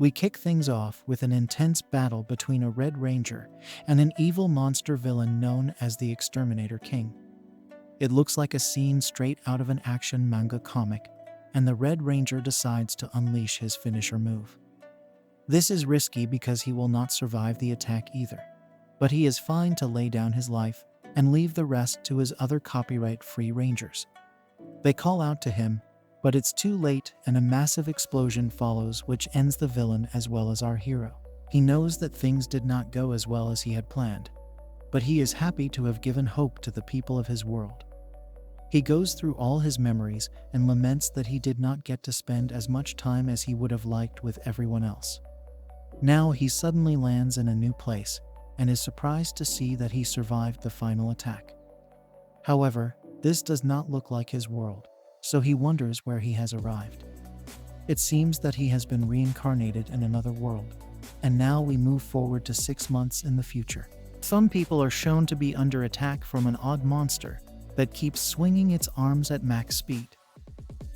We kick things off with an intense battle between a Red Ranger and an evil monster villain known as the Exterminator King. It looks like a scene straight out of an action manga comic, and the Red Ranger decides to unleash his finisher move. This is risky because he will not survive the attack either, but he is fine to lay down his life and leave the rest to his other copyright-free Rangers. They call out to him, but it's too late and a massive explosion follows which ends the villain as well as our hero. He knows that things did not go as well as he had planned, but he is happy to have given hope to the people of his world. He goes through all his memories and laments that he did not get to spend as much time as he would have liked with everyone else. Now he suddenly lands in a new place and is surprised to see that he survived the final attack. However, this does not look like his world, so he wonders where he has arrived. It seems that he has been reincarnated in another world, and now we move forward to 6 months in the future. Some people are shown to be under attack from an odd monster that keeps swinging its arms at max speed.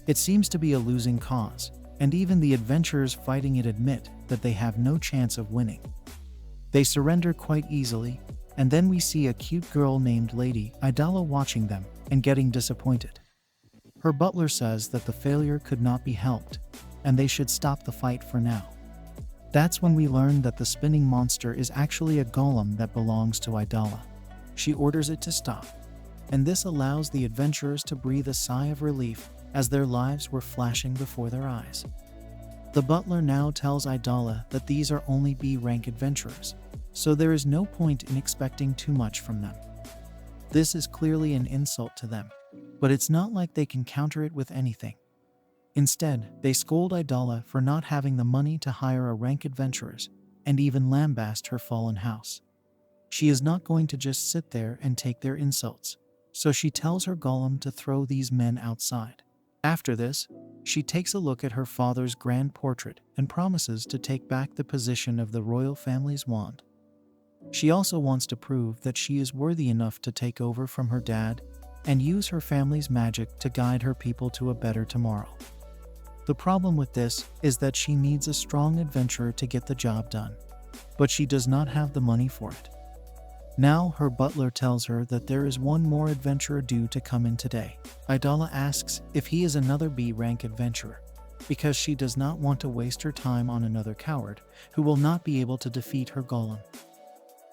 It seems to be a losing cause, and even the adventurers fighting it admit that they have no chance of winning. They surrender quite easily, and then we see a cute girl named Lady Idala watching them and getting disappointed. Her butler says that the failure could not be helped, and they should stop the fight for now. That's when we learn that the spinning monster is actually a golem that belongs to Idala. She orders it to stop, and this allows the adventurers to breathe a sigh of relief as their lives were flashing before their eyes. The butler now tells Idala that these are only B-rank adventurers, so there is no point in expecting too much from them. This is clearly an insult to them, but it's not like they can counter it with anything. Instead, they scold Idala for not having the money to hire a rank adventurers, and even lambast her fallen house. She is not going to just sit there and take their insults, so she tells her golem to throw these men outside. After this, she takes a look at her father's grand portrait and promises to take back the position of the royal family's wand. She also wants to prove that she is worthy enough to take over from her dad and use her family's magic to guide her people to a better tomorrow. The problem with this is that she needs a strong adventurer to get the job done, but she does not have the money for it. Now her butler tells her that there is one more adventurer due to come in today. Idala asks if he is another B-rank adventurer, because she does not want to waste her time on another coward who will not be able to defeat her golem.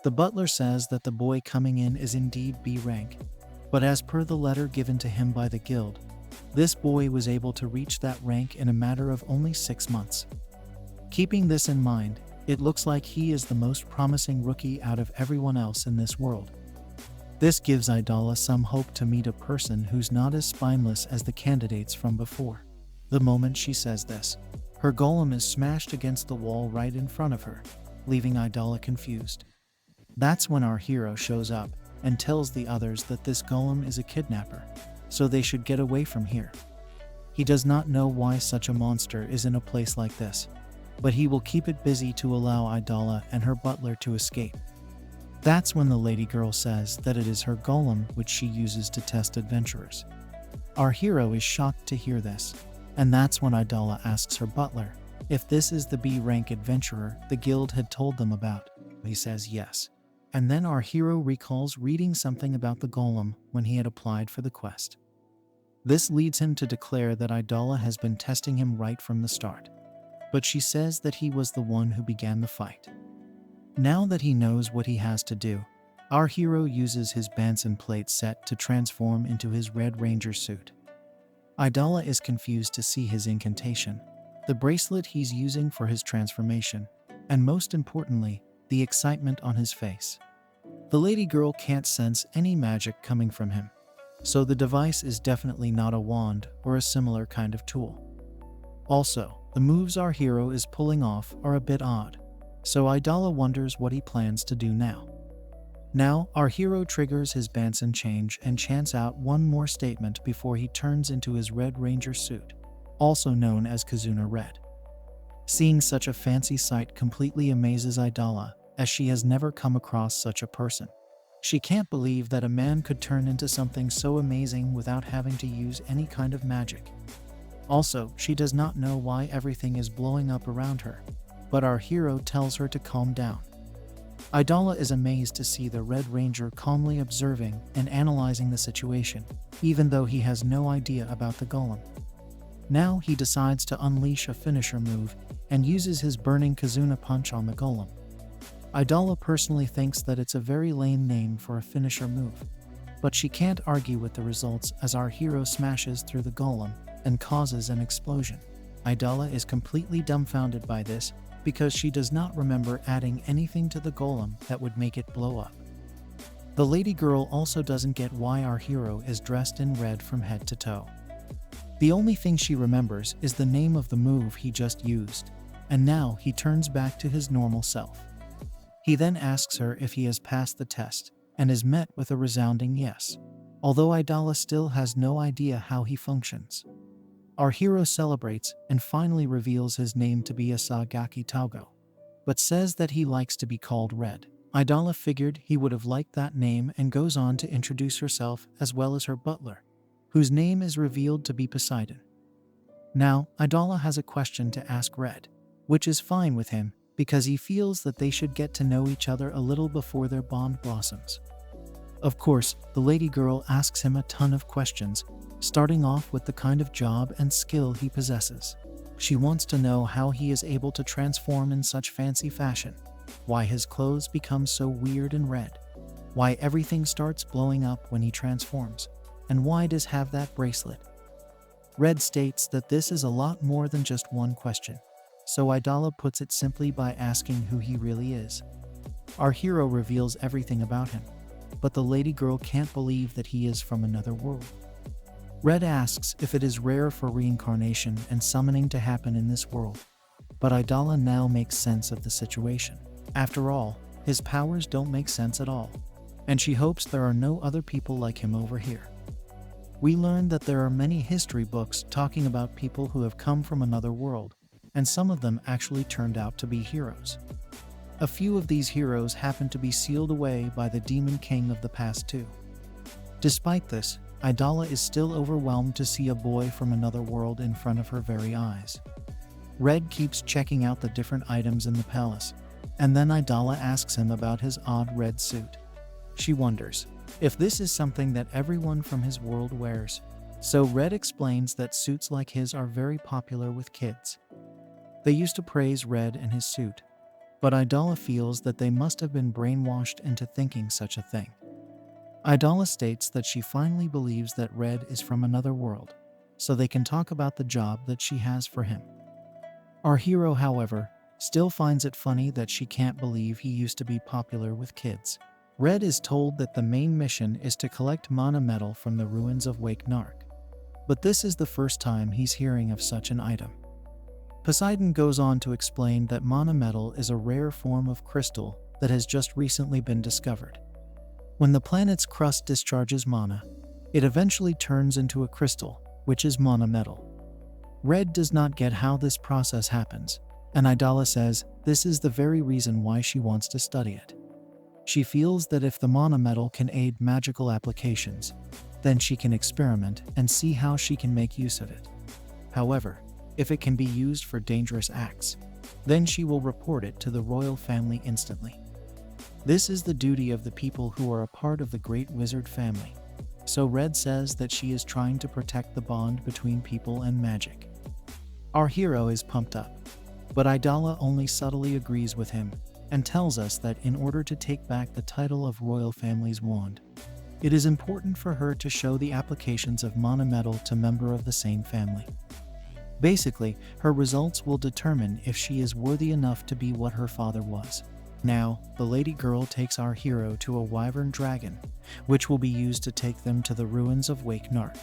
The butler says that the boy coming in is indeed B-rank, but as per the letter given to him by the guild, this boy was able to reach that rank in a matter of only 6 months. Keeping this in mind, it looks like he is the most promising rookie out of everyone else in this world. This gives Idala some hope to meet a person who's not as spineless as the candidates from before. The moment she says this, her golem is smashed against the wall right in front of her, leaving Idala confused. That's when our hero shows up and tells the others that this golem is a kidnapper, so they should get away from here. He does not know why such a monster is in a place like this, but he will keep it busy to allow Idala and her butler to escape. That's when the lady girl says that it is her golem which she uses to test adventurers. Our hero is shocked to hear this, and that's when Idala asks her butler if this is the B-rank adventurer the guild had told them about. He says yes, and then our hero recalls reading something about the golem when he had applied for the quest. This leads him to declare that Idala has been testing him right from the start, but she says that he was the one who began the fight. Now that he knows what he has to do, our hero uses his Bansen plate set to transform into his Red Ranger suit. Idala is confused to see his incantation, the bracelet he's using for his transformation, and most importantly, the excitement on his face. The lady girl can't sense any magic coming from him, so the device is definitely not a wand or a similar kind of tool. Also, the moves our hero is pulling off are a bit odd, so Idala wonders what he plans to do now. Now, our hero triggers his Bansen change and chants out one more statement before he turns into his Red Ranger suit, also known as Kizuna Red. Seeing such a fancy sight completely amazes Idala, as she has never come across such a person. She can't believe that a man could turn into something so amazing without having to use any kind of magic. Also, she does not know why everything is blowing up around her, but our hero tells her to calm down. Idala is amazed to see the Red Ranger calmly observing and analyzing the situation, even though he has no idea about the golem. Now he decides to unleash a finisher move and uses his burning Kizuna punch on the golem. Idala personally thinks that it's a very lame name for a finisher move, but she can't argue with the results as our hero smashes through the golem and causes an explosion. Idala is completely dumbfounded by this because she does not remember adding anything to the golem that would make it blow up. The lady girl also doesn't get why our hero is dressed in red from head to toe. The only thing she remembers is the name of the move he just used, and now he turns back to his normal self. He then asks her if he has passed the test, and is met with a resounding yes, although Idala still has no idea how he functions. Our hero celebrates and finally reveals his name to be Isekai'd Togo, but says that he likes to be called Red. Idala figured he would have liked that name and goes on to introduce herself as well as her butler, whose name is revealed to be Poseidon. Now, Idala has a question to ask Red, which is fine with him because he feels that they should get to know each other a little before their bond blossoms. Of course, the lady girl asks him a ton of questions, starting off with the kind of job and skill he possesses. She wants to know how he is able to transform in such fancy fashion, why his clothes become so weird and red, why everything starts blowing up when he transforms, and why does have that bracelet. Red states that this is a lot more than just one question, so Idala puts it simply by asking who he really is. Our hero reveals everything about him, but the lady girl can't believe that he is from another world. Red asks if it is rare for reincarnation and summoning to happen in this world, but Idala now makes sense of the situation. After all, his powers don't make sense at all, and she hopes there are no other people like him over here. We learn that there are many history books talking about people who have come from another world, and some of them actually turned out to be heroes. A few of these heroes happen to be sealed away by the Demon King of the past too. Despite this, Idala is still overwhelmed to see a boy from another world in front of her very eyes. Red keeps checking out the different items in the palace, and then Idala asks him about his odd red suit. She wonders if this is something that everyone from his world wears. So Red explains that suits like his are very popular with kids. They used to praise Red and his suit, but Idala feels that they must have been brainwashed into thinking such a thing. Idala states that she finally believes that Red is from another world, so they can talk about the job that she has for him. Our hero, however, still finds it funny that she can't believe he used to be popular with kids. Red is told that the main mission is to collect mana metal from the ruins of Wake Nark, but this is the first time he's hearing of such an item. Poseidon goes on to explain that mana metal is a rare form of crystal that has just recently been discovered. When the planet's crust discharges mana, it eventually turns into a crystal, which is mana metal. Red does not get how this process happens, and Idala says this is the very reason why she wants to study it. She feels that if the mana metal can aid magical applications, then she can experiment and see how she can make use of it. However, if it can be used for dangerous acts, then she will report it to the royal family instantly. This is the duty of the people who are a part of the great wizard family, so Red says that she is trying to protect the bond between people and magic. Our hero is pumped up, but Idala only subtly agrees with him and tells us that in order to take back the title of royal family's wand, it is important for her to show the applications of mana metal to member of the same family. Basically, her results will determine if she is worthy enough to be what her father was. Now, the lady girl takes our hero to a wyvern dragon, which will be used to take them to the ruins of Wake Nark.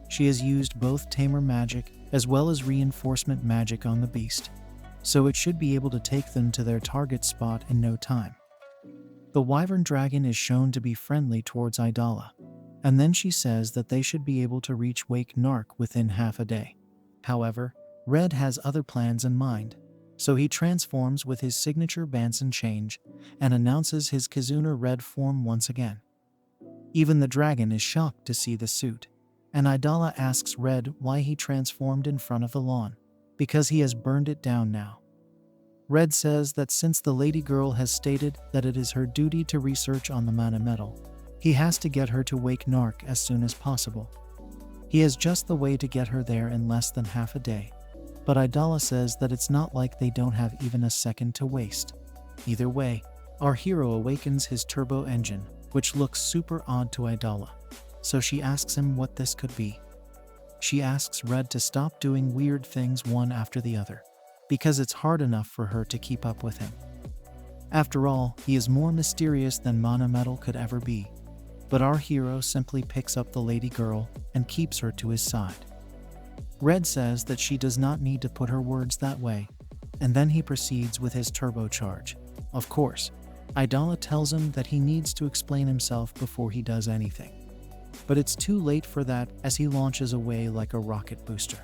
She has used both tamer magic as well as reinforcement magic on the beast, so it should be able to take them to their target spot in no time. The wyvern dragon is shown to be friendly towards Idala, and then she says that they should be able to reach Wake Nark within half a day. However, Red has other plans in mind, so he transforms with his signature Bansen change and announces his Kizuna Red form once again. Even the dragon is shocked to see the suit, and Idala asks Red why he transformed in front of the lawn, because he has burned it down now. Red says that since the lady girl has stated that it is her duty to research on the mana metal, he has to get her to wake Narc as soon as possible. He has just the way to get her there in less than half a day. But Idala says that it's not like they don't have even a second to waste. Either way, our hero awakens his turbo engine, which looks super odd to Idala. So she asks him what this could be. She asks Red to stop doing weird things one after the other, because it's hard enough for her to keep up with him. After all, he is more mysterious than mana metal could ever be. But our hero simply picks up the lady girl and keeps her to his side. Red says that she does not need to put her words that way, and then he proceeds with his turbocharge. Of course, Idala tells him that he needs to explain himself before he does anything. But it's too late for that as he launches away like a rocket booster.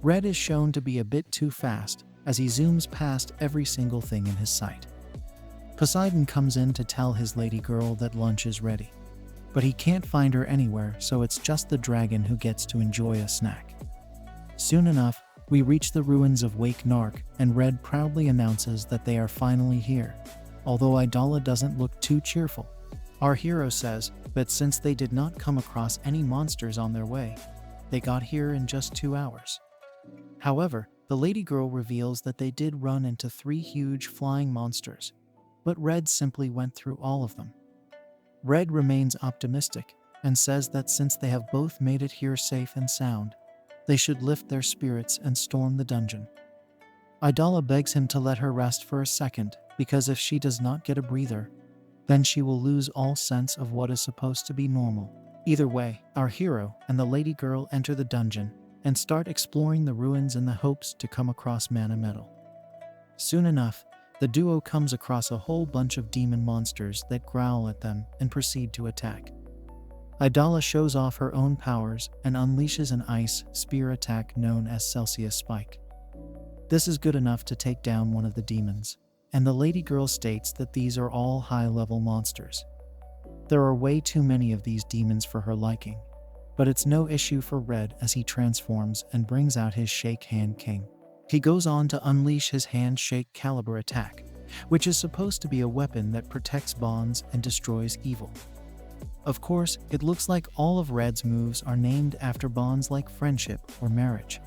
Red is shown to be a bit too fast as he zooms past every single thing in his sight. Poseidon comes in to tell his lady girl that lunch is ready. But he can't find her anywhere, so it's just the dragon who gets to enjoy a snack. Soon enough, we reach the ruins of Wake Narc, and Red proudly announces that they are finally here, although Idala doesn't look too cheerful. Our hero says that since they did not come across any monsters on their way, they got here in just 2 hours. However, the lady girl reveals that they did run into 3 huge flying monsters, but Red simply went through all of them. Red remains optimistic and says that since they have both made it here safe and sound, they should lift their spirits and storm the dungeon. Idala begs him to let her rest for a second, because if she does not get a breather, then she will lose all sense of what is supposed to be normal. Either way, our hero and the lady girl enter the dungeon and start exploring the ruins in the hopes to come across mana metal. Soon enough, the duo comes across a whole bunch of demon monsters that growl at them and proceed to attack. Idala shows off her own powers and unleashes an ice spear attack known as Celsius Spike. This is good enough to take down one of the demons, and the lady girl states that these are all high-level monsters. There are way too many of these demons for her liking, but it's no issue for Red as he transforms and brings out his Shake Hand King. He goes on to unleash his Handshake Caliber attack, which is supposed to be a weapon that protects bonds and destroys evil. Of course, it looks like all of Red's moves are named after bonds like friendship or marriage.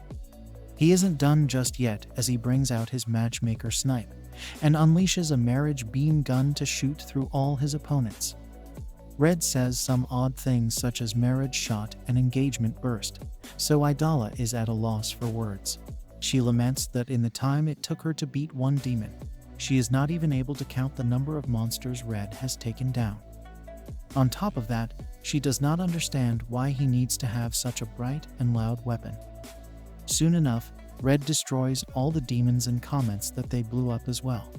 He isn't done just yet as he brings out his Matchmaker Snipe and unleashes a marriage beam gun to shoot through all his opponents. Red says some odd things such as marriage shot and engagement burst, so Idala is at a loss for words. She laments that in the time it took her to beat one demon, she is not even able to count the number of monsters Red has taken down. On top of that, she does not understand why he needs to have such a bright and loud weapon. Soon enough, Red destroys all the demons and comments that they blew up as well.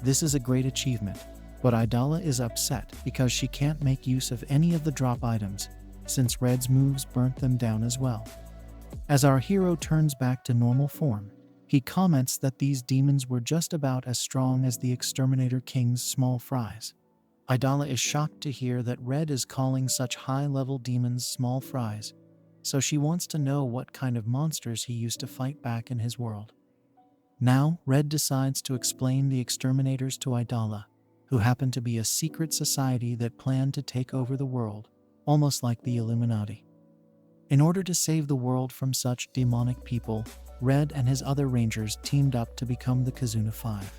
This is a great achievement, but Idala is upset because she can't make use of any of the drop items, since Red's moves burnt them down as well. As our hero turns back to normal form, he comments that these demons were just about as strong as the Exterminator King's small fries. Idala is shocked to hear that Red is calling such high-level demons small fries, so she wants to know what kind of monsters he used to fight back in his world. Now, Red decides to explain the exterminators to Idala, who happen to be a secret society that planned to take over the world, almost like the Illuminati. In order to save the world from such demonic people, Red and his other rangers teamed up to become the Kizuna Five.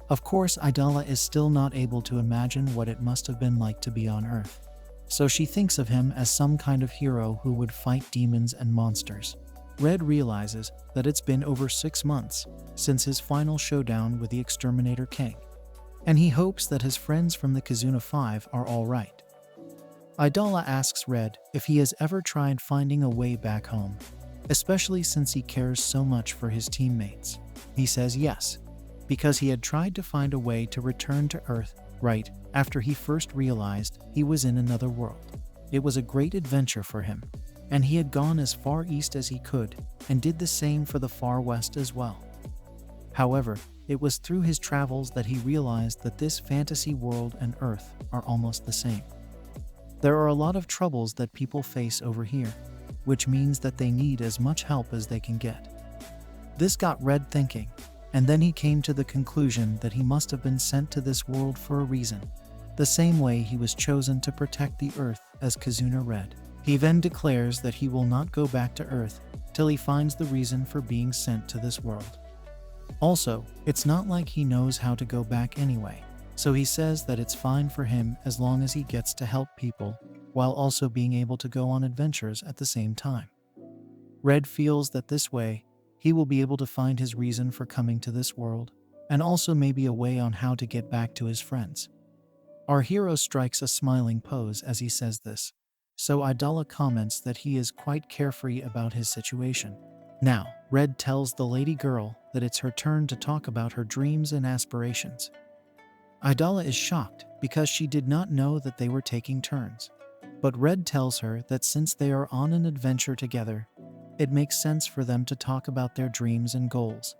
Of course, Idala is still not able to imagine what it must have been like to be on Earth, so she thinks of him as some kind of hero who would fight demons and monsters. Red realizes that it's been over 6 months since his final showdown with the Exterminator King, and he hopes that his friends from the Kizuna Five are all right. Idala asks Red if he has ever tried finding a way back home, especially since he cares so much for his teammates. He says yes, because he had tried to find a way to return to Earth right after he first realized he was in another world. It was a great adventure for him, and he had gone as far east as he could and did the same for the far west as well. However, it was through his travels that he realized that this fantasy world and Earth are almost the same. There are a lot of troubles that people face over here, which means that they need as much help as they can get. This got Red thinking, and then he came to the conclusion that he must have been sent to this world for a reason, the same way he was chosen to protect the Earth as Kizuna read. He then declares that he will not go back to Earth till he finds the reason for being sent to this world. Also, it's not like he knows how to go back anyway, so he says that it's fine for him as long as he gets to help people while also being able to go on adventures at the same time. Red feels that this way, he will be able to find his reason for coming to this world, and also maybe a way on how to get back to his friends. Our hero strikes a smiling pose as he says this, so Idala comments that he is quite carefree about his situation. Now, Red tells the lady girl that it's her turn to talk about her dreams and aspirations. Idala is shocked because she did not know that they were taking turns, but Red tells her that since they are on an adventure together, it makes sense for them to talk about their dreams and goals.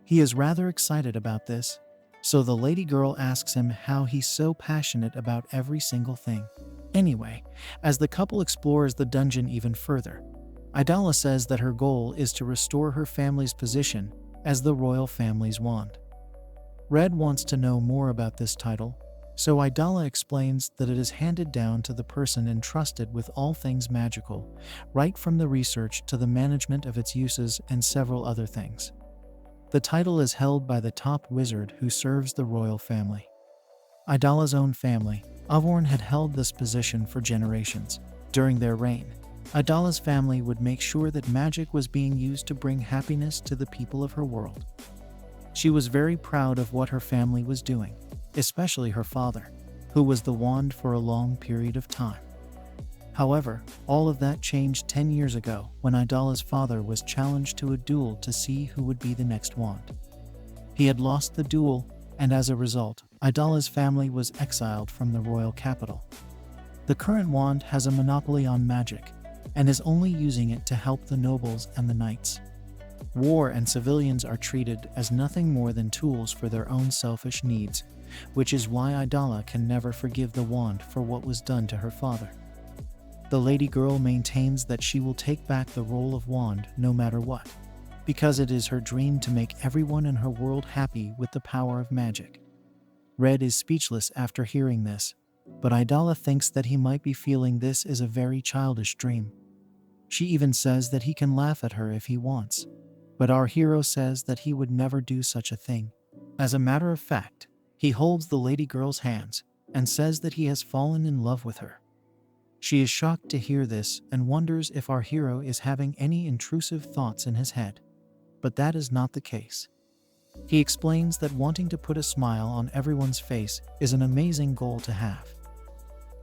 He is rather excited about this, so the lady girl asks him how he's so passionate about every single thing. Anyway, as the couple explores the dungeon even further, Idala says that her goal is to restore her family's position as the royal family's wand. Red wants to know more about this title, so Idala explains that it is handed down to the person entrusted with all things magical, right from the research to the management of its uses and several other things. The title is held by the top wizard who serves the royal family. Idala's own family, Avorn, had held this position for generations. During their reign, Idala's family would make sure that magic was being used to bring happiness to the people of her world. She was very proud of what her family was doing, especially her father, who was the wand for a long period of time. However, all of that changed 10 years ago when Idala's father was challenged to a duel to see who would be the next wand. He had lost the duel, and as a result, Idala's family was exiled from the royal capital. The current wand has a monopoly on magic, and is only using it to help the nobles and the knights. War and civilians are treated as nothing more than tools for their own selfish needs, which is why Idala can never forgive the wand for what was done to her father. The lady girl maintains that she will take back the role of wand no matter what, because it is her dream to make everyone in her world happy with the power of magic. Red is speechless after hearing this, but Idala thinks that he might be feeling this is a very childish dream. She even says that he can laugh at her if he wants, but our hero says that he would never do such a thing. As a matter of fact, he holds the lady girl's hands and says that he has fallen in love with her. She is shocked to hear this and wonders if our hero is having any intrusive thoughts in his head, but that is not the case. He explains that wanting to put a smile on everyone's face is an amazing goal to have.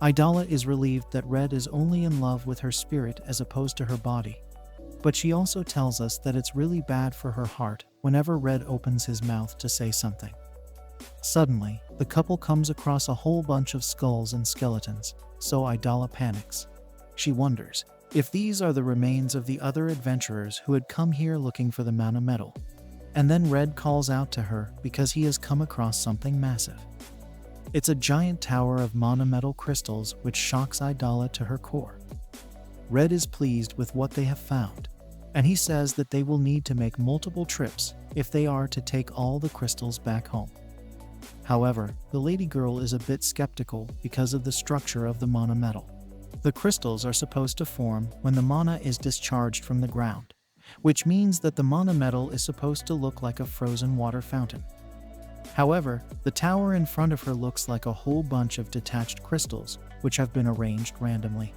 Idala is relieved that Red is only in love with her spirit as opposed to her body, but she also tells us that it's really bad for her heart whenever Red opens his mouth to say something. Suddenly, the couple comes across a whole bunch of skulls and skeletons, so Idala panics. She wonders if these are the remains of the other adventurers who had come here looking for the mana metal. And then Red calls out to her because he has come across something massive. It's a giant tower of mana metal crystals which shocks Idala to her core. Red is pleased with what they have found, and he says that they will need to make multiple trips if they are to take all the crystals back home. However, the lady girl is a bit skeptical because of the structure of the mana metal. The crystals are supposed to form when the mana is discharged from the ground, which means that the mana metal is supposed to look like a frozen water fountain. However, the tower in front of her looks like a whole bunch of detached crystals, which have been arranged randomly.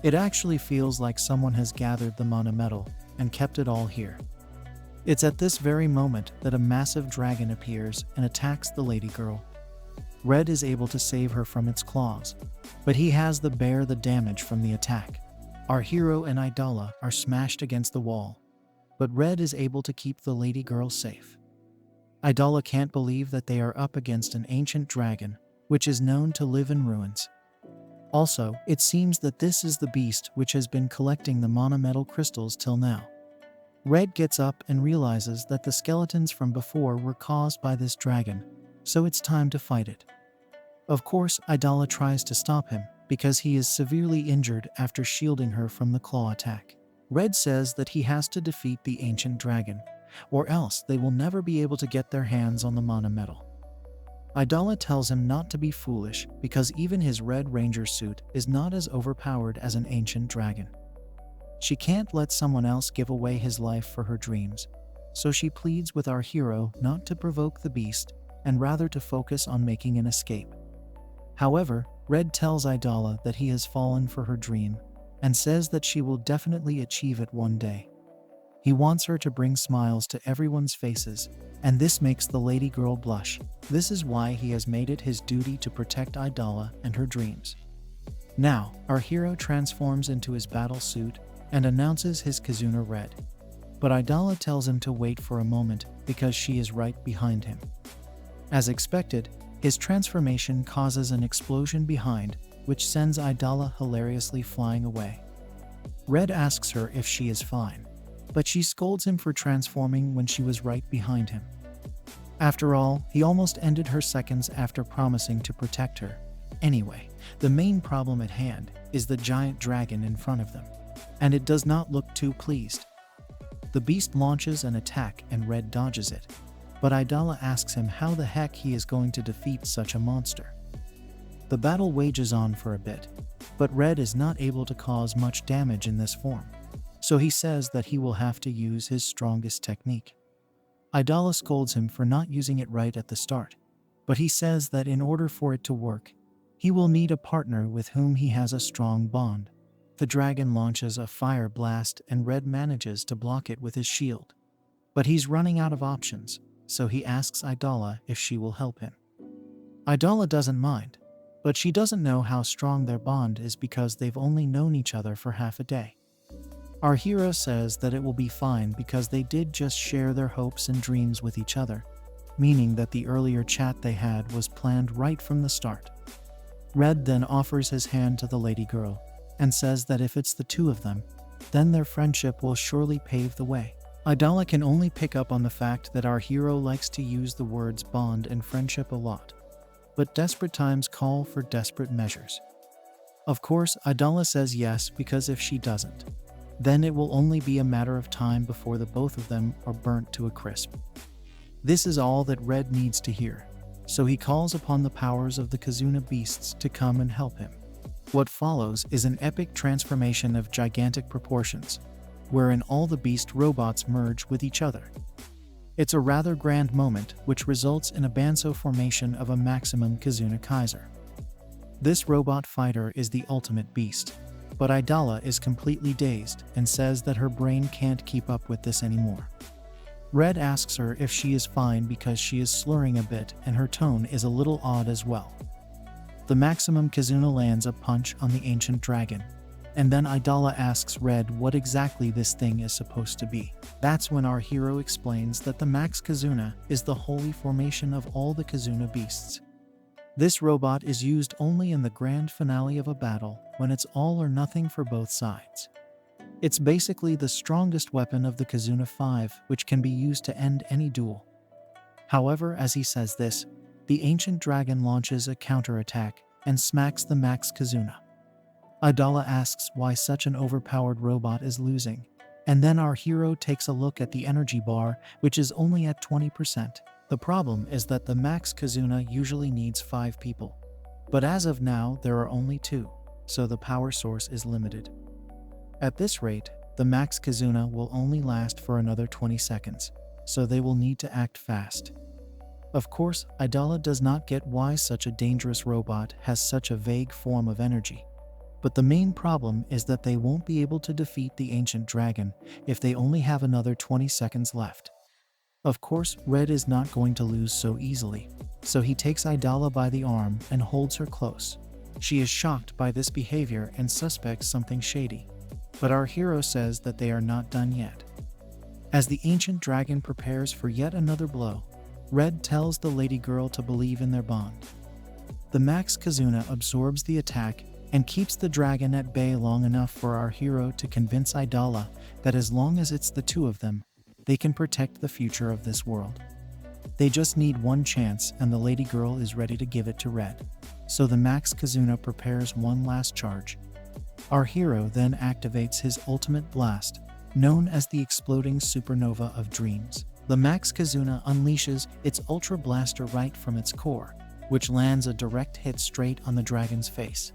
It actually feels like someone has gathered the mana metal and kept it all here. It's at this very moment that a massive dragon appears and attacks the lady girl. Red is able to save her from its claws, but he has to bear the damage from the attack. Our hero and Idala are smashed against the wall, but Red is able to keep the lady girl safe. Idala can't believe that they are up against an ancient dragon, which is known to live in ruins. Also, it seems that this is the beast which has been collecting the mana metal crystals till now. Red gets up and realizes that the skeletons from before were caused by this dragon, so it's time to fight it. Of course, Idala tries to stop him because he is severely injured after shielding her from the claw attack. Red says that he has to defeat the ancient dragon, or else they will never be able to get their hands on the mana metal. Idala tells him not to be foolish because even his Red Ranger suit is not as overpowered as an ancient dragon. She can't let someone else give away his life for her dreams, so she pleads with our hero not to provoke the beast and rather to focus on making an escape. However, Red tells Idala that he has fallen for her dream and says that she will definitely achieve it one day. He wants her to bring smiles to everyone's faces, and this makes the lady girl blush. This is why he has made it his duty to protect Idala and her dreams. Now, our hero transforms into his battle suit and announces his Kizuna Red. But Idala tells him to wait for a moment because she is right behind him. As expected, his transformation causes an explosion behind, which sends Idala hilariously flying away. Red asks her if she is fine, but she scolds him for transforming when she was right behind him. After all, he almost ended her seconds after promising to protect her. Anyway, the main problem at hand is the giant dragon in front of them, and it does not look too pleased. The beast launches an attack and Red dodges it, but Idala asks him how the heck he is going to defeat such a monster. The battle wages on for a bit, but Red is not able to cause much damage in this form, so he says that he will have to use his strongest technique. Idala scolds him for not using it right at the start, but he says that in order for it to work, he will need a partner with whom he has a strong bond. The dragon launches a fire blast and Red manages to block it with his shield. But he's running out of options, so he asks Idala if she will help him. Idala doesn't mind, but she doesn't know how strong their bond is because they've only known each other for half a day. Our hero says that it will be fine because they did just share their hopes and dreams with each other, meaning that the earlier chat they had was planned right from the start. Red then offers his hand to the lady girl and says that if it's the two of them, then their friendship will surely pave the way. Idala can only pick up on the fact that our hero likes to use the words bond and friendship a lot, but desperate times call for desperate measures. Of course, Idala says yes because if she doesn't, then it will only be a matter of time before the both of them are burnt to a crisp. This is all that Red needs to hear, so he calls upon the powers of the Kizuna beasts to come and help him. What follows is an epic transformation of gigantic proportions, wherein all the beast robots merge with each other. It's a rather grand moment which results in a Banso formation of a maximum Kizuna Kaiser. This robot fighter is the ultimate beast, but Idala is completely dazed and says that her brain can't keep up with this anymore. Red asks her if she is fine because she is slurring a bit and her tone is a little odd as well. The maximum Kizuna lands a punch on the ancient dragon, and then Idala asks Red what exactly this thing is supposed to be. That's when our hero explains that the Max Kizuna is the holy formation of all the Kizuna beasts. This robot is used only in the grand finale of a battle when it's all or nothing for both sides. It's basically the strongest weapon of the Kizuna 5, which can be used to end any duel. However, as he says this, the ancient dragon launches a counterattack and smacks the Max Kizuna. Idala asks why such an overpowered robot is losing, and then our hero takes a look at the energy bar, which is only at 20%. The problem is that the Max Kizuna usually needs 5 people, but as of now there are only 2, so the power source is limited. At this rate, the Max Kizuna will only last for another 20 seconds, so they will need to act fast. Of course, Idala does not get why such a dangerous robot has such a vague form of energy, but the main problem is that they won't be able to defeat the ancient dragon if they only have another 20 seconds left. Of course, Red is not going to lose so easily, so he takes Idala by the arm and holds her close. She is shocked by this behavior and suspects something shady, but our hero says that they are not done yet. As the ancient dragon prepares for yet another blow, Red tells the lady girl to believe in their bond. The Max Kizuna absorbs the attack and keeps the dragon at bay long enough for our hero to convince Idala that as long as it's the two of them, they can protect the future of this world. They just need one chance and the lady girl is ready to give it to Red, so the Max Kizuna prepares one last charge. Our hero then activates his ultimate blast, known as the exploding supernova of dreams. The Max Kazuna unleashes its Ultra Blaster right from its core, which lands a direct hit straight on the dragon's face.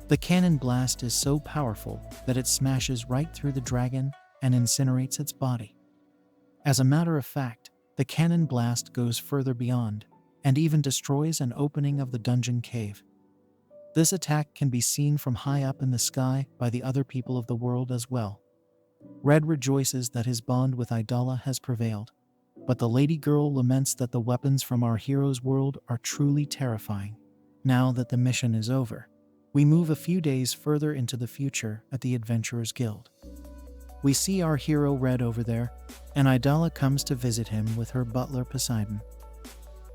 The cannon blast is so powerful that it smashes right through the dragon and incinerates its body. As a matter of fact, the cannon blast goes further beyond and even destroys an opening of the dungeon cave. This attack can be seen from high up in the sky by the other people of the world as well. Red rejoices that his bond with Idala has prevailed, but the lady girl laments that the weapons from our hero's world are truly terrifying. Now that the mission is over, we move a few days further into the future at the Adventurers Guild. We see our hero Red over there, and Idala comes to visit him with her butler Poseidon.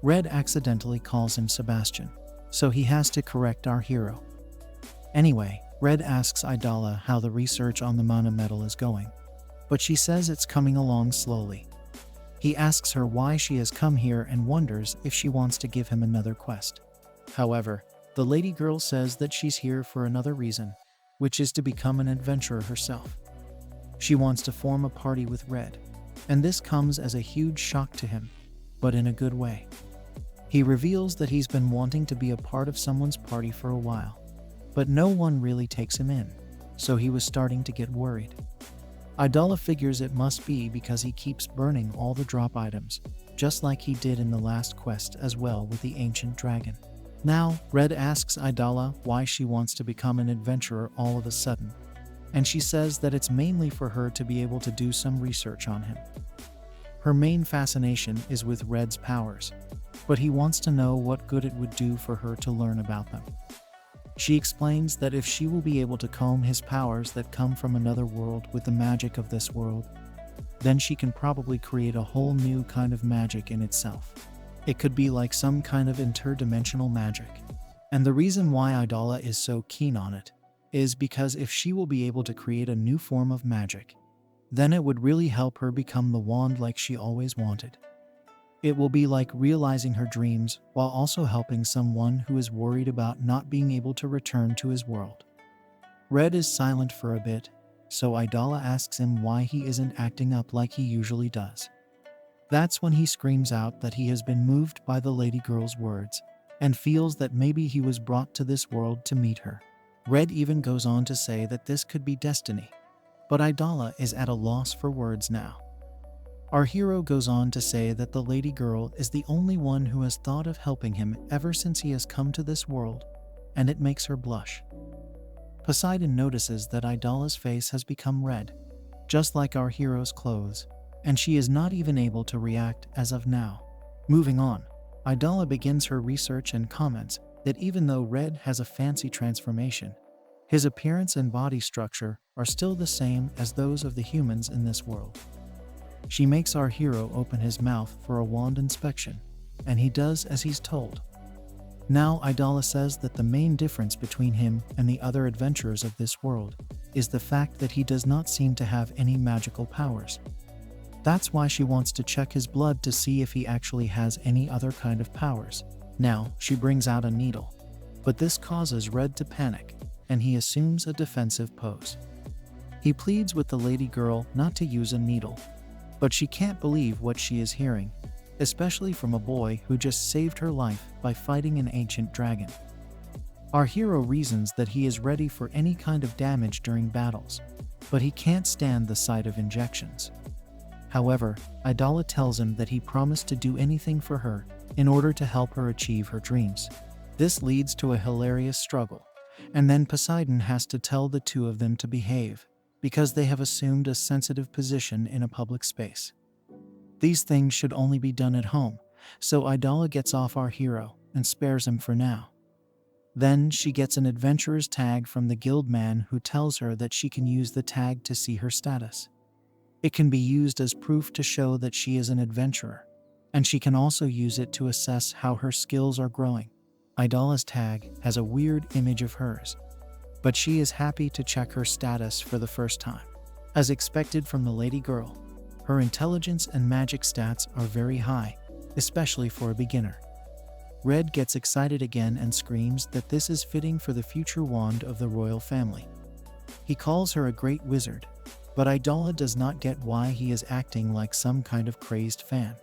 Red accidentally calls him Sebastian, so he has to correct our hero. Anyway, Red asks Idala how the research on the mana metal is going, but she says it's coming along slowly. He asks her why she has come here and wonders if she wants to give him another quest. However, the lady girl says that she's here for another reason, which is to become an adventurer herself. She wants to form a party with Red, and this comes as a huge shock to him, but in a good way. He reveals that he's been wanting to be a part of someone's party for a while, but no one really takes him in, so he was starting to get worried. Idala figures it must be because he keeps burning all the drop items, just like he did in the last quest as well with the ancient dragon. Now, Red asks Idala why she wants to become an adventurer all of a sudden, and she says that it's mainly for her to be able to do some research on him. Her main fascination is with Red's powers, but he wants to know what good it would do for her to learn about them. She explains that if she will be able to comb his powers that come from another world with the magic of this world, then she can probably create a whole new kind of magic in itself. It could be like some kind of interdimensional magic. And the reason why Idala is so keen on it is because if she will be able to create a new form of magic, then it would really help her become the wand like she always wanted. It will be like realizing her dreams while also helping someone who is worried about not being able to return to his world. Red is silent for a bit, so Idala asks him why he isn't acting up like he usually does. That's when he screams out that he has been moved by the lady girl's words and feels that maybe he was brought to this world to meet her. Red even goes on to say that this could be destiny, but Idala is at a loss for words now. Our hero goes on to say that the lady girl is the only one who has thought of helping him ever since he has come to this world, and it makes her blush. Poseidon notices that Idala's face has become red, just like our hero's clothes, and she is not even able to react as of now. Moving on, Idala begins her research and comments that even though Red has a fancy transformation, his appearance and body structure are still the same as those of the humans in this world. She makes our hero open his mouth for a wand inspection, and he does as he's told. Now Idala says that the main difference between him and the other adventurers of this world is the fact that he does not seem to have any magical powers. That's why she wants to check his blood to see if he actually has any other kind of powers. Now she brings out a needle, but this causes Red to panic, and he assumes a defensive pose. He pleads with the lady girl not to use a needle, but she can't believe what she is hearing, especially from a boy who just saved her life by fighting an ancient dragon. Our hero reasons that he is ready for any kind of damage during battles, but he can't stand the sight of injections. However, Idala tells him that he promised to do anything for her in order to help her achieve her dreams. This leads to a hilarious struggle, and then Poseidon has to tell the two of them to behave, because they have assumed a sensitive position in a public space. These things should only be done at home, so Idala gets off our hero and spares him for now. Then she gets an adventurer's tag from the guild man who tells her that she can use the tag to see her status. It can be used as proof to show that she is an adventurer, and she can also use it to assess how her skills are growing. Idala's tag has a weird image of hers, but she is happy to check her status for the first time. As expected from the lady girl, her intelligence and magic stats are very high, especially for a beginner. Red gets excited again and screams that this is fitting for the future wand of the royal family. He calls her a great wizard, But Idala does not get why he is acting like some kind of crazed fan.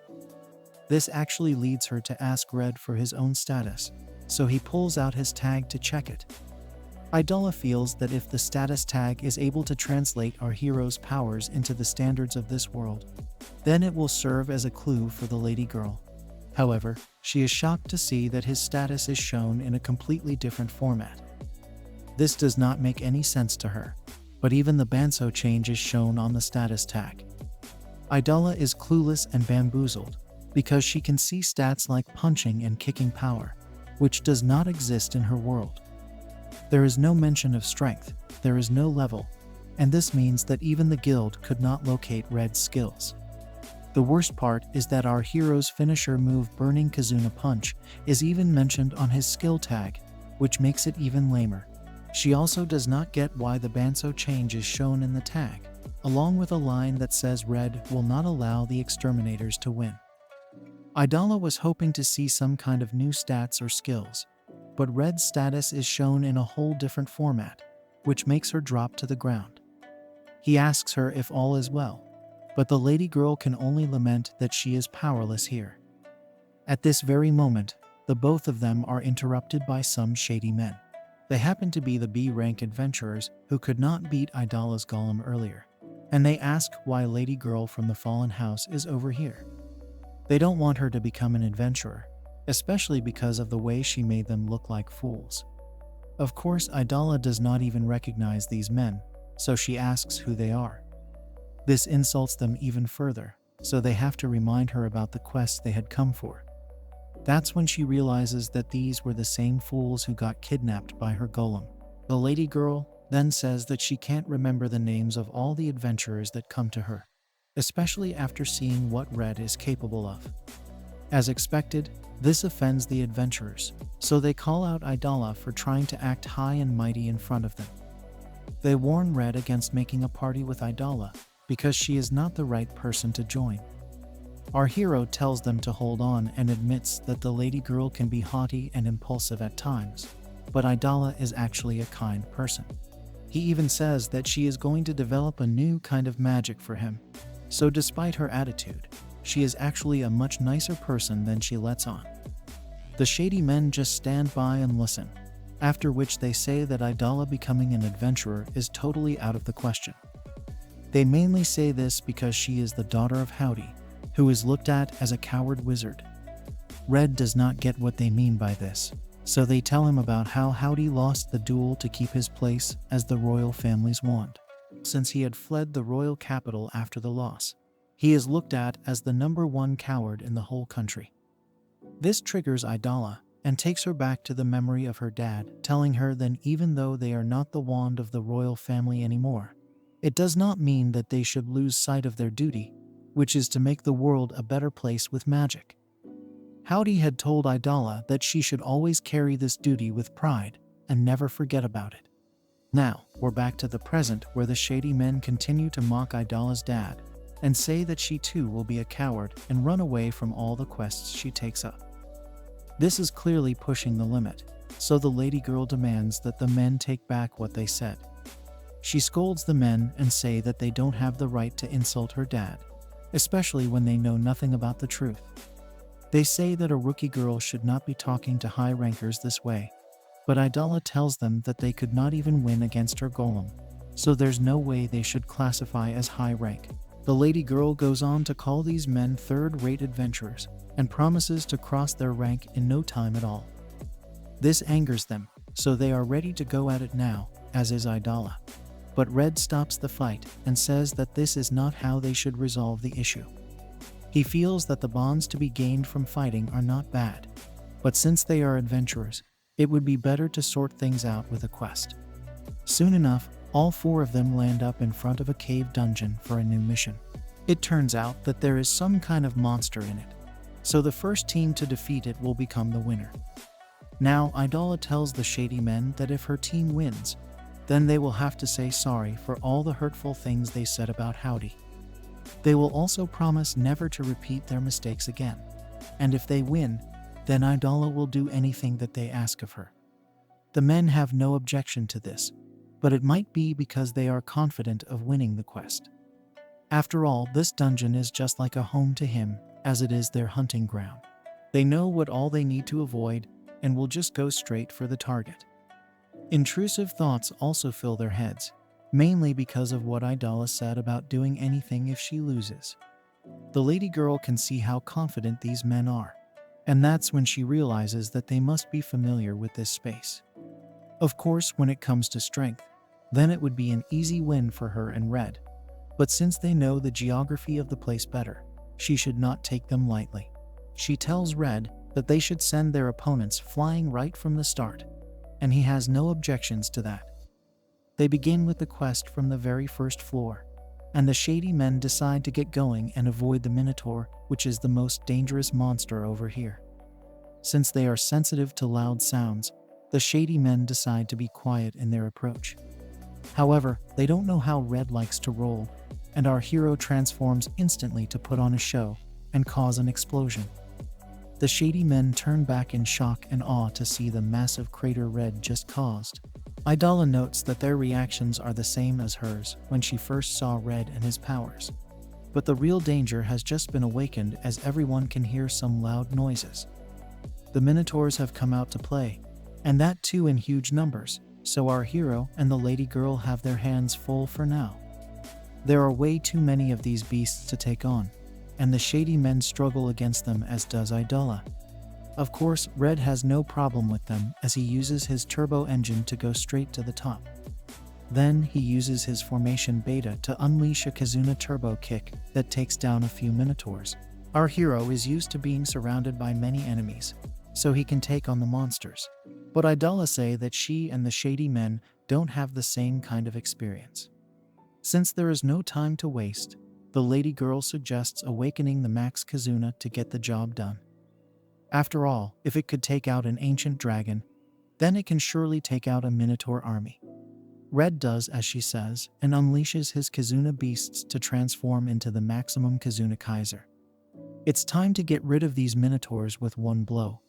This actually leads her to ask Red for his own status, so he pulls out his tag to check it. Idala feels that if the status tag is able to translate our hero's powers into the standards of this world, then it will serve as a clue for the lady girl. However, she is shocked to see that his status is shown in a completely different format. This does not make any sense to her, but even the Banso change is shown on the status tag. Idala is clueless and bamboozled, because she can see stats like punching and kicking power, which does not exist in her world. There is no mention of strength, there is no level, and this means that even the guild could not locate Red's skills. The worst part is that our hero's finisher move, Burning Kazuna Punch, is even mentioned on his skill tag, which makes it even lamer. She also does not get why the Banso change is shown in the tag, along with a line that says Red will not allow the exterminators to win. Idala was hoping to see some kind of new stats or skills, but Red's status is shown in a whole different format, which makes her drop to the ground. He asks her if all is well, but the lady girl can only lament that she is powerless here. At this very moment, the both of them are interrupted by some shady men. They happen to be the B-rank adventurers who could not beat Idala's golem earlier, and they ask why Lady Girl from the Fallen House is over here. They don't want her to become an adventurer, especially because of the way she made them look like fools. Of course, Idala does not even recognize these men, so she asks who they are. This insults them even further, so they have to remind her about the quest they had come for. That's when she realizes that these were the same fools who got kidnapped by her golem. The lady girl then says that she can't remember the names of all the adventurers that come to her, especially after seeing what Red is capable of. As expected, this offends the adventurers, so they call out Idala for trying to act high and mighty in front of them. They warn Red against making a party with Idala, because she is not the right person to join. Our hero tells them to hold on and admits that the lady girl can be haughty and impulsive at times, but Idala is actually a kind person. He even says that she is going to develop a new kind of magic for him, so despite her attitude, she is actually a much nicer person than she lets on. The shady men just stand by and listen, after which they say that Idala becoming an adventurer is totally out of the question. They mainly say this because she is the daughter of Howdy, who is looked at as a coward wizard. Red does not get what they mean by this, so they tell him about how Howdy lost the duel to keep his place as the royal family's wand. Since he had fled the royal capital after the loss, he is looked at as the #1 coward in the whole country. This triggers Idala and takes her back to the memory of her dad, telling her that even though they are not the wand of the royal family anymore, it does not mean that they should lose sight of their duty, which is to make the world a better place with magic. Howdy had told Idala that she should always carry this duty with pride and never forget about it. Now, we're back to the present where the shady men continue to mock Idala's dad and say that she too will be a coward and run away from all the quests she takes up. This is clearly pushing the limit, so the lady girl demands that the men take back what they said. She scolds the men and say that they don't have the right to insult her dad, especially when they know nothing about the truth. They say that a rookie girl should not be talking to high rankers this way, but Idala tells them that they could not even win against her golem, so there's no way they should classify as high rank. The lady girl goes on to call these men third-rate adventurers and promises to cross their rank in no time at all. This angers them, so they are ready to go at it now, as is Idala. But Red stops the fight and says that this is not how they should resolve the issue. He feels that the bonds to be gained from fighting are not bad, but since they are adventurers, it would be better to sort things out with a quest. Soon enough, all four of them land up in front of a cave dungeon for a new mission. It turns out that there is some kind of monster in it, so the first team to defeat it will become the winner. Now, Idala tells the shady men that if her team wins, then they will have to say sorry for all the hurtful things they said about Howdy. They will also promise never to repeat their mistakes again, and if they win, then Idala will do anything that they ask of her. The men have no objection to this, but it might be because they are confident of winning the quest. After all, this dungeon is just like a home to him, as it is their hunting ground. They know what all they need to avoid and will just go straight for the target. Intrusive thoughts also fill their heads, mainly because of what Idala said about doing anything if she loses. The lady girl can see how confident these men are, and that's when she realizes that they must be familiar with this space. Of course, when it comes to strength, then it would be an easy win for her and Red. But since they know the geography of the place better, she should not take them lightly. She tells Red that they should send their opponents flying right from the start, and he has no objections to that. They begin with the quest from the very first floor, and the shady men decide to get going and avoid the Minotaur, which is the most dangerous monster over here. Since they are sensitive to loud sounds, the shady men decide to be quiet in their approach. However, they don't know how Red likes to roll, and our hero transforms instantly to put on a show and cause an explosion. The shady men turn back in shock and awe to see the massive crater Red just caused. Idala notes that their reactions are the same as hers when she first saw Red and his powers. But the real danger has just been awakened, as everyone can hear some loud noises. The Minotaurs have come out to play, and that too in huge numbers, so our hero and the lady girl have their hands full for now. There are way too many of these beasts to take on, and the shady men struggle against them, as does Idala. Of course, Red has no problem with them, as he uses his turbo engine to go straight to the top. Then he uses his formation beta to unleash a Kizuna turbo kick that takes down a few Minotaurs. Our hero is used to being surrounded by many enemies, so he can take on the monsters. But Idala say that she and the shady men don't have the same kind of experience. Since there is no time to waste, the lady girl suggests awakening the Max Kizuna to get the job done. After all, if it could take out an ancient dragon, then it can surely take out a Minotaur army. Red does as she says and unleashes his Kizuna beasts to transform into the maximum Kizuna Kaiser. It's time to get rid of these Minotaurs with one blow.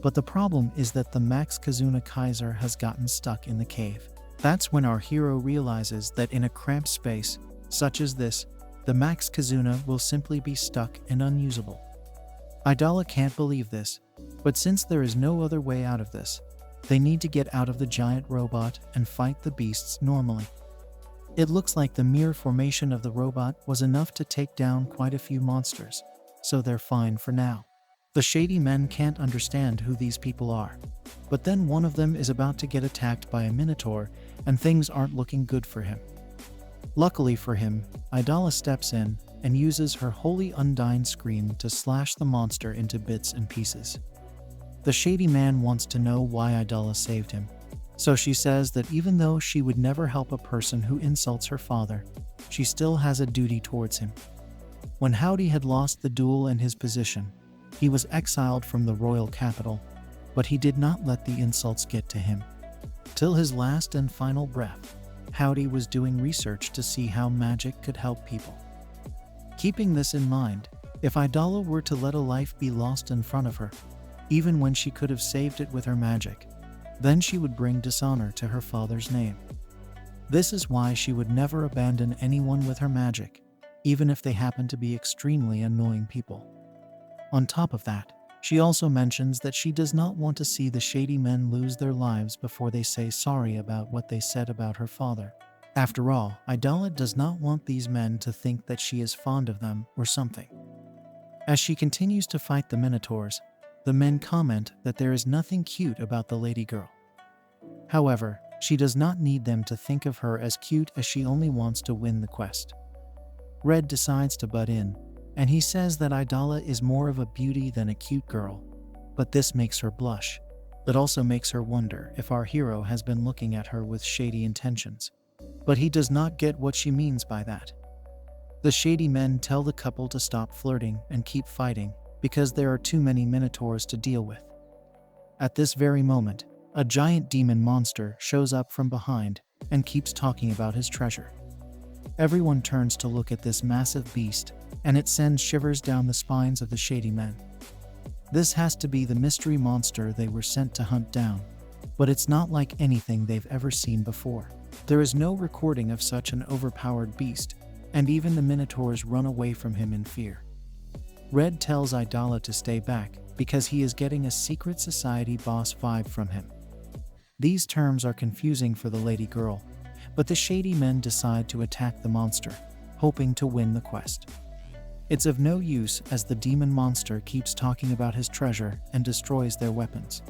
But the problem is that the Max Kizuna Kaiser has gotten stuck in the cave. That's when our hero realizes that in a cramped space, such as this, the Max Kizuna will simply be stuck and unusable. Idala can't believe this, but since there is no other way out of this, they need to get out of the giant robot and fight the beasts normally. It looks like the mere formation of the robot was enough to take down quite a few monsters, so they're fine for now. The shady men can't understand who these people are, but then one of them is about to get attacked by a Minotaur, and things aren't looking good for him. Luckily for him, Idala steps in and uses her holy undying scream to slash the monster into bits and pieces. The shady man wants to know why Idala saved him, so she says that even though she would never help a person who insults her father, she still has a duty towards him. When Howdy had lost the duel and his position, he was exiled from the royal capital, but he did not let the insults get to him. Till his last and final breath, Howdy was doing research to see how magic could help people. Keeping this in mind, if Idala were to let a life be lost in front of her, even when she could have saved it with her magic, then she would bring dishonor to her father's name. This is why she would never abandon anyone with her magic, even if they happen to be extremely annoying people. On top of that, she also mentions that she does not want to see the shady men lose their lives before they say sorry about what they said about her father. After all, Idala does not want these men to think that she is fond of them or something. As she continues to fight the Minotaurs, the men comment that there is nothing cute about the lady girl. However, she does not need them to think of her as cute, as she only wants to win the quest. Red decides to butt in, and he says that Idala is more of a beauty than a cute girl, but this makes her blush. It also makes her wonder if our hero has been looking at her with shady intentions. But he does not get what she means by that. The shady men tell the couple to stop flirting and keep fighting, because there are too many Minotaurs to deal with. At this very moment, a giant demon monster shows up from behind and keeps talking about his treasure. Everyone turns to look at this massive beast, and it sends shivers down the spines of the shady men. This has to be the mystery monster they were sent to hunt down, but it's not like anything they've ever seen before. There is no recording of such an overpowered beast, and even the Minotaurs run away from him in fear. Red tells Idala to stay back because he is getting a secret society boss vibe from him. These terms are confusing for the lady girl, but the shady men decide to attack the monster, hoping to win the quest. It's of no use as the demon monster keeps talking about his treasure and destroys their weapons.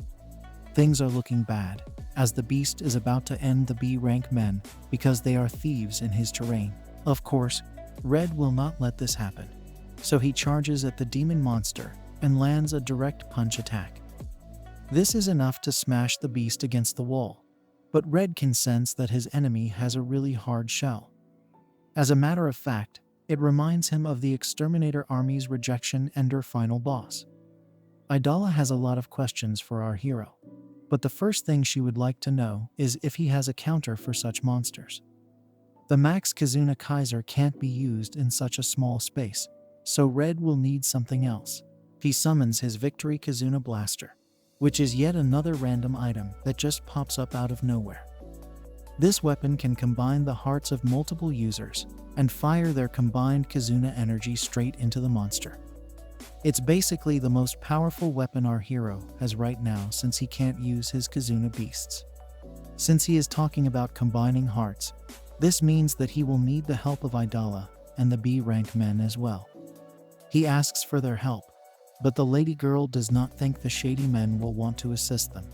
Things are looking bad, as the beast is about to end the B-rank men because they are thieves in his terrain. Of course, Red will not let this happen, so he charges at the demon monster and lands a direct punch attack. This is enough to smash the beast against the wall, but Red can sense that his enemy has a really hard shell. As a matter of fact, it reminds him of the Exterminator Army's rejection and her final boss. Idala has a lot of questions for our hero, but the first thing she would like to know is if he has a counter for such monsters. The Max Kazuna Kaiser can't be used in such a small space, so Red will need something else. He summons his Victory Kazuna Blaster, which is yet another random item that just pops up out of nowhere. This weapon can combine the hearts of multiple users and fire their combined Kazuna energy straight into the monster. It's basically the most powerful weapon our hero has right now since he can't use his Kazuna beasts. Since he is talking about combining hearts, this means that he will need the help of Idala and the B-rank men as well. He asks for their help, but the lady girl does not think the shady men will want to assist them.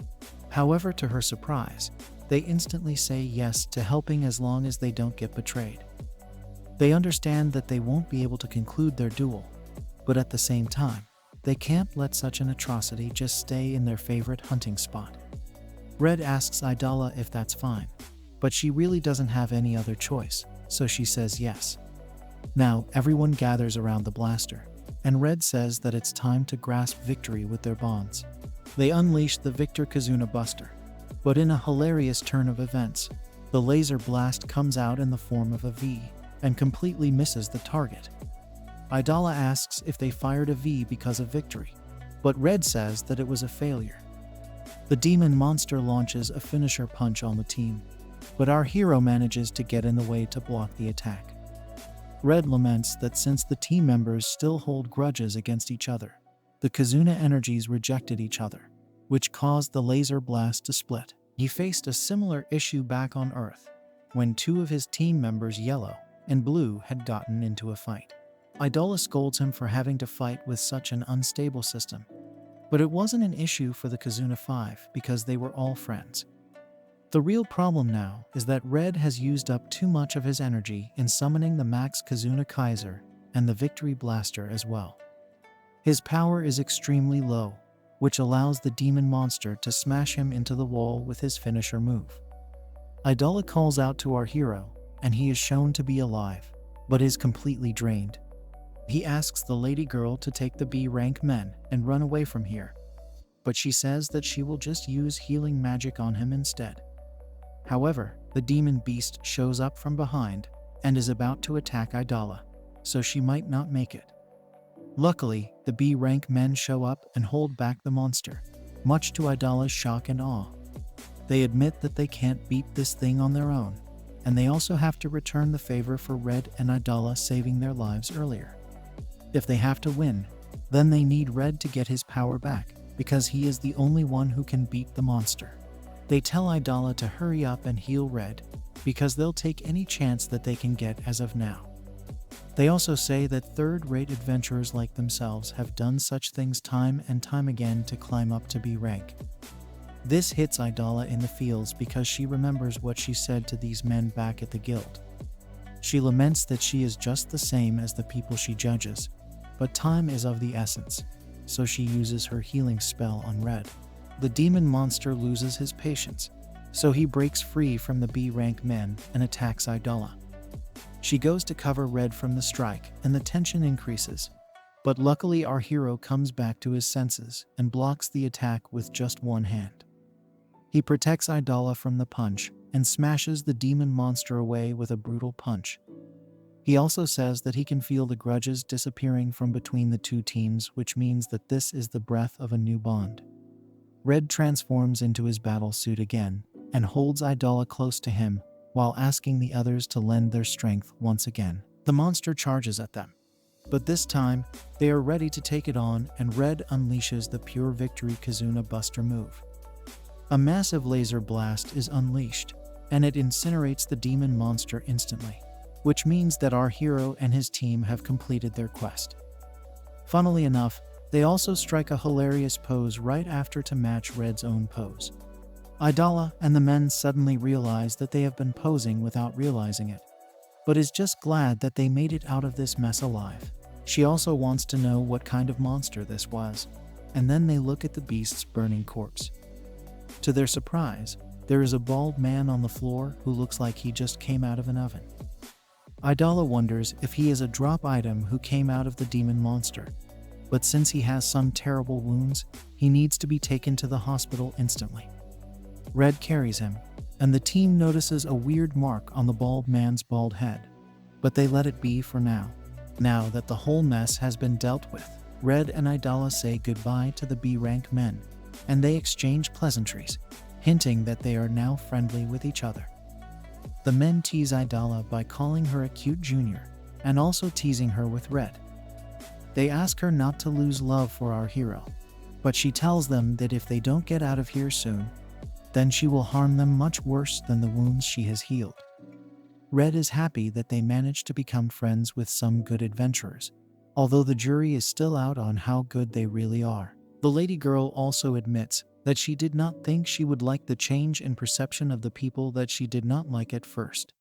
However, to her surprise, they instantly say yes to helping as long as they don't get betrayed. They understand that they won't be able to conclude their duel, but at the same time, they can't let such an atrocity just stay in their favorite hunting spot. Red asks Idala if that's fine, but she really doesn't have any other choice, so she says yes. Now, everyone gathers around the blaster, and Red says that it's time to grasp victory with their bonds. They unleash the Victor Kazuna Buster, but in a hilarious turn of events, the laser blast comes out in the form of a V and completely misses the target. Idala asks if they fired a V because of victory, but Red says that it was a failure. The demon monster launches a finisher punch on the team, but our hero manages to get in the way to block the attack. Red laments that since the team members still hold grudges against each other, the Kazuna energies rejected each other, which caused the laser blast to split. He faced a similar issue back on Earth, when two of his team members, Yellow and Blue, had gotten into a fight. Idala scolds him for having to fight with such an unstable system, but it wasn't an issue for the Kazuna 5 because they were all friends. The real problem now is that Red has used up too much of his energy in summoning the Max Kazuna Kaiser and the Victory Blaster as well. His power is extremely low, which allows the demon monster to smash him into the wall with his finisher move. Idala calls out to our hero, and he is shown to be alive, but is completely drained. He asks the lady girl to take the B-rank men and run away from here, but she says that she will just use healing magic on him instead. However, the demon beast shows up from behind and is about to attack Idala, so she might not make it. Luckily, the B-rank men show up and hold back the monster, much to Idala's shock and awe. They admit that they can't beat this thing on their own, and they also have to return the favor for Red and Idala saving their lives earlier. If they have to win, then they need Red to get his power back, because he is the only one who can beat the monster. They tell Idala to hurry up and heal Red, because they'll take any chance that they can get as of now. They also say that third-rate adventurers like themselves have done such things time and time again to climb up to B rank. This hits Idala in the feels because she remembers what she said to these men back at the guild. She laments that she is just the same as the people she judges, but time is of the essence, so she uses her healing spell on Red. The demon monster loses his patience, so he breaks free from the B-rank men and attacks Idala. She goes to cover Red from the strike, and the tension increases, but luckily our hero comes back to his senses and blocks the attack with just one hand. He protects Idala from the punch and smashes the demon monster away with a brutal punch. He also says that he can feel the grudges disappearing from between the two teams, which means that this is the breath of a new bond. Red transforms into his battle suit again and holds Idala close to him, while asking the others to lend their strength once again. The monster charges at them, but this time they are ready to take it on, and Red unleashes the pure victory Kizuna Buster move. A massive laser blast is unleashed, and it incinerates the demon monster instantly, which means that our hero and his team have completed their quest. Funnily enough, they also strike a hilarious pose right after to match Red's own pose. Idala and the men suddenly realize that they have been posing without realizing it, but is just glad that they made it out of this mess alive. She also wants to know what kind of monster this was, and then they look at the beast's burning corpse. To their surprise, there is a bald man on the floor who looks like he just came out of an oven. Idala wonders if he is a drop item who came out of the demon monster, but since he has some terrible wounds, he needs to be taken to the hospital instantly. Red carries him, and the team notices a weird mark on the bald man's bald head, but they let it be for now. Now that the whole mess has been dealt with, Red and Idala say goodbye to the B-rank men, and they exchange pleasantries, hinting that they are now friendly with each other. The men tease Idala by calling her a cute junior, and also teasing her with Red. They ask her not to lose love for our hero, but she tells them that if they don't get out of here soon, then she will harm them much worse than the wounds she has healed. Red is happy that they managed to become friends with some good adventurers, although the jury is still out on how good they really are. The lady girl also admits that she did not think she would like the change in perception of the people that she did not like at first.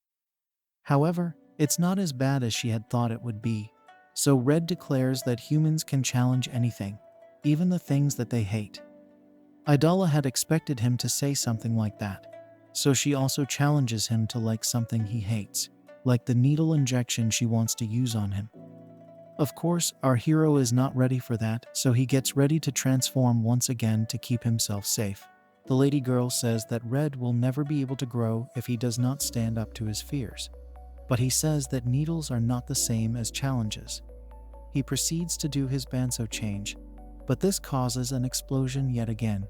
However, it's not as bad as she had thought it would be, so Red declares that humans can challenge anything, even the things that they hate. Idala had expected him to say something like that, so she also challenges him to like something he hates, like the needle injection she wants to use on him. Of course, our hero is not ready for that, so he gets ready to transform once again to keep himself safe. The lady girl says that Red will never be able to grow if he does not stand up to his fears, but he says that needles are not the same as challenges. He proceeds to do his Banso change, but this causes an explosion yet again,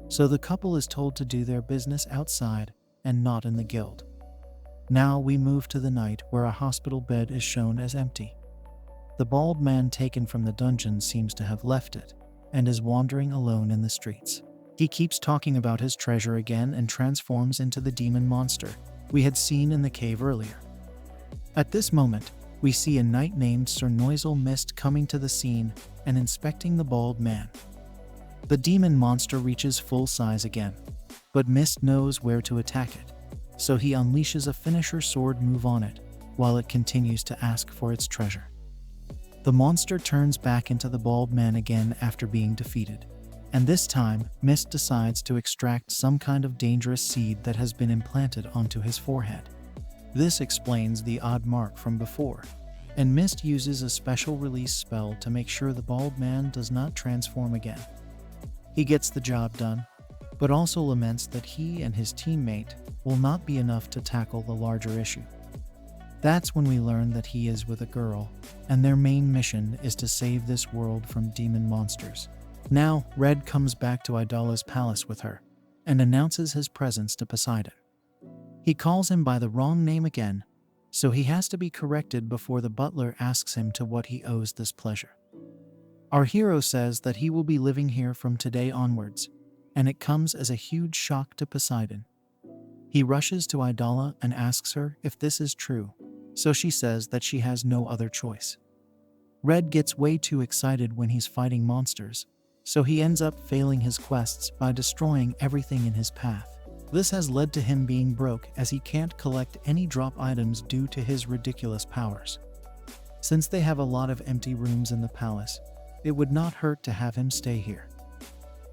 so the couple is told to do their business outside and not in the guild. Now we move to the night where a hospital bed is shown as empty. The bald man taken from the dungeon seems to have left it, and is wandering alone in the streets. He keeps talking about his treasure again and transforms into the demon monster we had seen in the cave earlier. At this moment, we see a knight named Sir Noisel Mist coming to the scene and inspecting the bald man. The demon monster reaches full size again, but Mist knows where to attack it, so he unleashes a finisher sword move on it, while it continues to ask for its treasure. The monster turns back into the bald man again after being defeated, and this time Mist decides to extract some kind of dangerous seed that has been implanted onto his forehead. This explains the odd mark from before, and Mist uses a special release spell to make sure the bald man does not transform again. He gets the job done, but also laments that he and his teammate will not be enough to tackle the larger issue. That's when we learn that he is with a girl, and their main mission is to save this world from demon monsters. Now, Red comes back to Idala's palace with her, and announces his presence to Poseidon. He calls him by the wrong name again, so he has to be corrected before the butler asks him to what he owes this pleasure. Our hero says that he will be living here from today onwards, and it comes as a huge shock to Poseidon. He rushes to Idala and asks her if this is true, so she says that she has no other choice. Red gets way too excited when he's fighting monsters, so he ends up failing his quests by destroying everything in his path. This has led to him being broke as he can't collect any drop items due to his ridiculous powers. Since they have a lot of empty rooms in the palace, it would not hurt to have him stay here.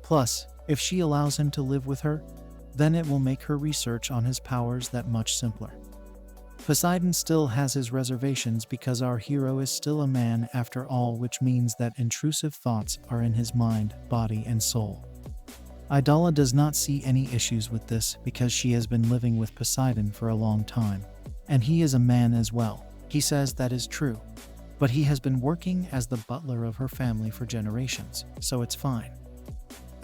Plus, if she allows him to live with her, then it will make her research on his powers that much simpler. Poseidon still has his reservations because our hero is still a man after all, which means that intrusive thoughts are in his mind, body, and soul. Idala does not see any issues with this because she has been living with Poseidon for a long time, and he is a man as well. He says that is true, but he has been working as the butler of her family for generations, so it's fine.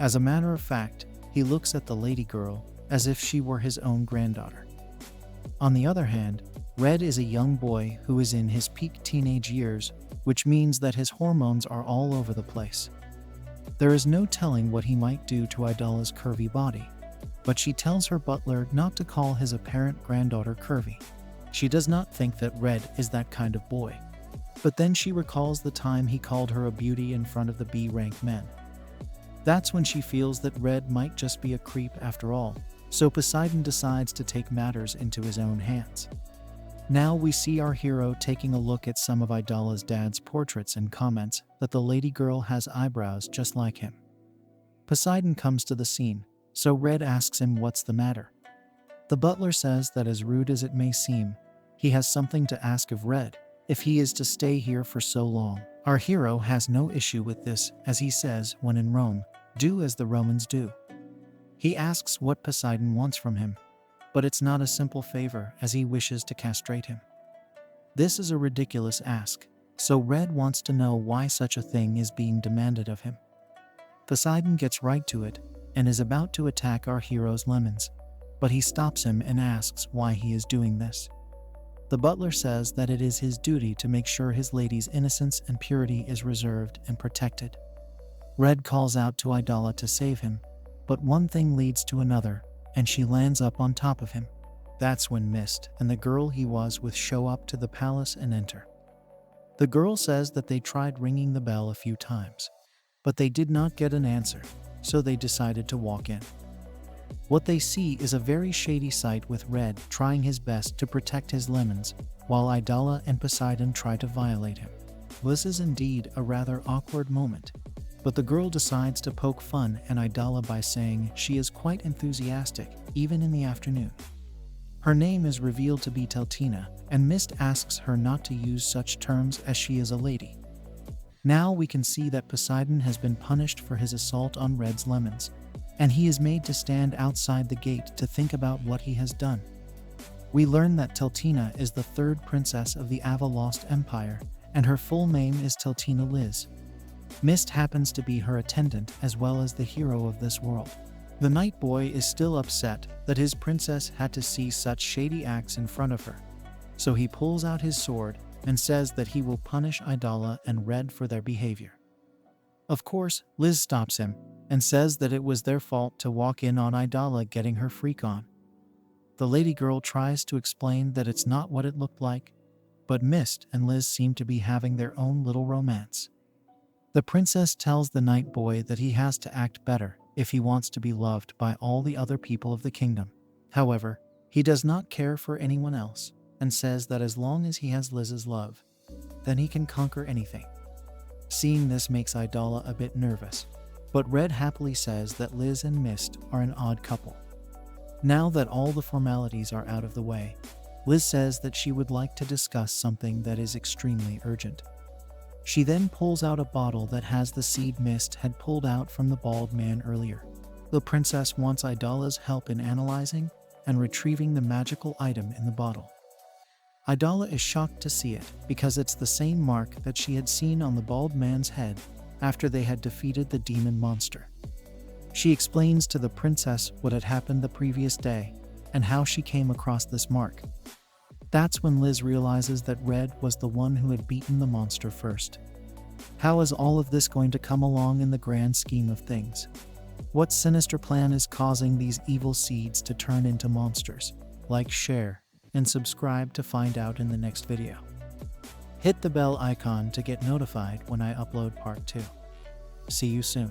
As a matter of fact, he looks at the lady girl as if she were his own granddaughter. On the other hand, Red is a young boy who is in his peak teenage years, which means that his hormones are all over the place. There is no telling what he might do to Idola's curvy body, but she tells her butler not to call his apparent granddaughter curvy. She does not think that Red is that kind of boy. But then she recalls the time he called her a beauty in front of the B-rank men. That's when she feels that Red might just be a creep after all, so Poseidon decides to take matters into his own hands. Now we see our hero taking a look at some of Idola's dad's portraits and comments that the lady girl has eyebrows just like him. Poseidon comes to the scene, so Red asks him what's the matter. The butler says that as rude as it may seem, he has something to ask of Red if he is to stay here for so long. Our hero has no issue with this, as he says, when in Rome, do as the Romans do. He asks what Poseidon wants from him, but it's not a simple favor, as he wishes to castrate him. This is a ridiculous ask, so Red wants to know why such a thing is being demanded of him. Poseidon gets right to it and is about to attack our hero's lemons, but he stops him and asks why he is doing this. The butler says that it is his duty to make sure his lady's innocence and purity is reserved and protected. Red calls out to Idola to save him, but one thing leads to another, and she lands up on top of him. That's when Mist and the girl he was with show up to the palace and enter. The girl says that they tried ringing the bell a few times, but they did not get an answer, so they decided to walk in. What they see is a very shady sight, with Red trying his best to protect his lemons, while Idola and Poseidon try to violate him. This is indeed a rather awkward moment, but the girl decides to poke fun at Idola by saying she is quite enthusiastic, even in the afternoon. Her name is revealed to be Teltina, and Mist asks her not to use such terms as she is a lady. Now we can see that Poseidon has been punished for his assault on Red's lemons, and he is made to stand outside the gate to think about what he has done. We learn that Teltina is the third princess of the Ava Lost Empire, and her full name is Teltina Liz. Mist happens to be her attendant as well as the hero of this world. The Night Boy is still upset that his princess had to see such shady acts in front of her, so he pulls out his sword and says that he will punish Idola and Red for their behavior. Of course, Liz stops him and says that it was their fault to walk in on Idola getting her freak on. The lady girl tries to explain that it's not what it looked like, but Mist and Liz seem to be having their own little romance. The princess tells the Night Boy that he has to act better if he wants to be loved by all the other people of the kingdom. However, he does not care for anyone else and says that as long as he has Liz's love, then he can conquer anything. Seeing this makes Idola a bit nervous, but Red happily says that Liz and Mist are an odd couple. Now that all the formalities are out of the way, Liz says that she would like to discuss something that is extremely urgent. She then pulls out a bottle that has the seed Mist had pulled out from the bald man earlier. The princess wants Idola's help in analyzing and retrieving the magical item in the bottle. Idola is shocked to see it because it's the same mark that she had seen on the bald man's head after they had defeated the demon monster. She explains to the princess what had happened the previous day and how she came across this mark. That's when Liz realizes that Red was the one who had beaten the monster first. How is all of this going to come along in the grand scheme of things? What sinister plan is causing these evil seeds to turn into monsters? Like, share, and subscribe to find out in the next video. Hit the bell icon to get notified when I upload part 2. See you soon.